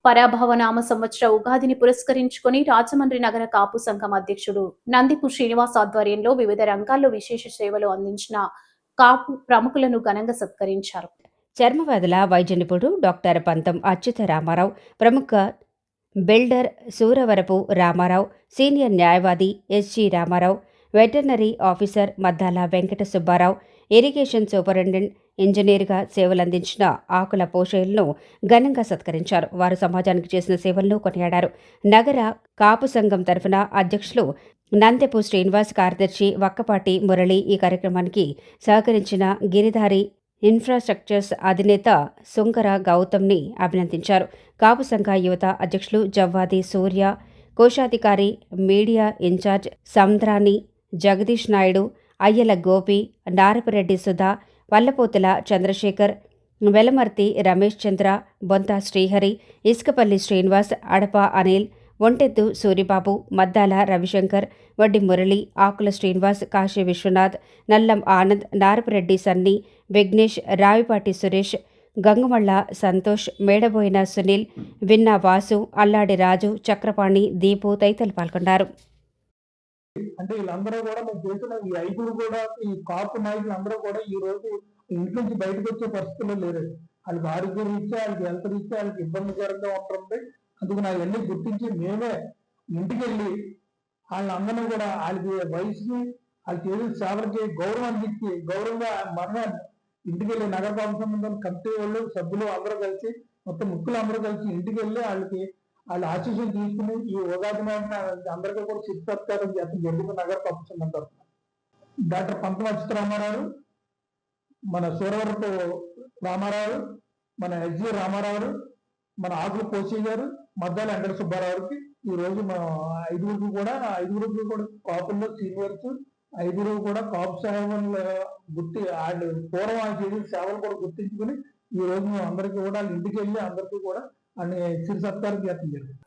పరాభవనామ సంవత్సర ఉగాదిని పురస్కరించుకొని రాజమండ్రి నగర కాపు సంఘం అధ్యక్షుడు నందిపు శ్రీనివాస్ ఆధ్వర్యంలో వివిధ రంగాల్లో విశేష సేవలు అందించిన కాపు ప్రముఖులను ఘనంగా సత్కరించారు. చర్మవ్యాధుల వైద్య నిపుణుడు డాక్టర్ పంతం అచ్యుత రామారావు, ప్రముఖ బిల్డర్ సూరవరపు రామారావు, సీనియర్ న్యాయవాది S G Ramarao, veterinary officer Maddala Venkata Subbarao, irrigation superintendent ఇంజనీర్గా సేవలందించిన ఆకుల పోషయ్యలను ఘనంగా సత్కరించారు. వారు సమాజానికి చేసిన సేవలను కొనియాడారు. నగర కాపు సంఘం తరఫున అధ్యక్షులు నందెపు శ్రీనివాస్, కార్యదర్శి వక్కపాటి మురళి ఈ కార్యక్రమానికి సహకరించిన గిరిధారి ఇన్ఫ్రాస్ట్రక్చర్స్ అధినేత సుంకర గౌతమ్ని అభినందించారు. కాపు సంఘ యువత అధ్యక్షులు జవ్వాది సూర్య, కోశాధికారి మీడియా ఇన్ఛార్జ్ సంద్రాని జగదీష్ నాయుడు, అయ్యల గోపి, నారపురెడ్డి సుధా, వల్లపోతుల చంద్రశేఖర్, వెలమర్తి రమేష్ చంద్ర, బొంత శ్రీహరి, ఇసుకపల్లి శ్రీనివాస్, అడప అనిల్, ఒంటెద్దు సూరిబాబు, మద్దాల రవిశంకర్, వడ్డి మురళి, ఆకుల శ్రీనివాస్, కాశీ విశ్వనాథ్, నల్లం ఆనంద్, నారపురెడ్డి సన్ని, విఘ్నేష్, రావిపాటి సురేష్, గంగుమళ్ళ సంతోష్, మేడబోయిన సునీల్, విన్నా వాసు, అల్లాడి రాజు, చక్రపాణి, దీపు తదితరులు పాల్గొన్నారు. అంటే వీళ్ళందరూ కూడా మేము చేసిన ఈ ఐదుగురు కూడా ఈ కాపు నాయకులు అందరూ కూడా ఈ రోజు ఇంటి నుంచి బయటకు వచ్చే పరిస్థితుల్లో లేరు. వాళ్ళకి ఆరోగ్య రీత్యా, వాళ్ళకి హెల్త్ రీత్యా, వాళ్ళకి ఇబ్బందికరంగా ఉంటుంది. అందుకు నా ఇవన్నీ గుర్తించి మేమే ఇంటికి వెళ్ళి వాళ్ళందరినీ కూడా వాళ్ళకి వయసుకి వాళ్ళు చేసిన సేవలకి గౌరవాన్ని ఇచ్చి గౌరవంగా మనమే ఇంటికి వెళ్ళి నగర కాపు సంబంధం కమిటీ వాళ్ళు సభ్యులు అందరూ కలిసి మొత్తం ముక్కులు అందరూ కలిసి ఇంటికి వెళ్ళి వాళ్ళ ఆశీస్సులు తీసుకుని ఈ ఉగాది నాటిన అందరికీ కూడా చిత్సత్కారం చేస్తాం జరుగుతున్న నగర కాపు సంఘం తరఫున. డాక్టర్ పంతం అచ్యుత రామారావు, మన సూరవరపు రామారావు, మన ఎస్జి రామారావు, మన ఆకుల కోసి గారు, మద్దాల వెంకట సుబ్బారావుకి ఈ రోజు మన ఐదుగురికి కూడా కాపుల్లో సీనియర్స్ ఐదుగురు కూడా కాపు సేవలు వాళ్ళు పూర్వం చేసిన సేవలు కూడా గుర్తించుకుని ఈ రోజు మేము అందరికీ కూడా ఇంటికి వెళ్ళి అందరికీ కూడా అన్ని సిరి సత్కారం చేస్తాం జరిగింది.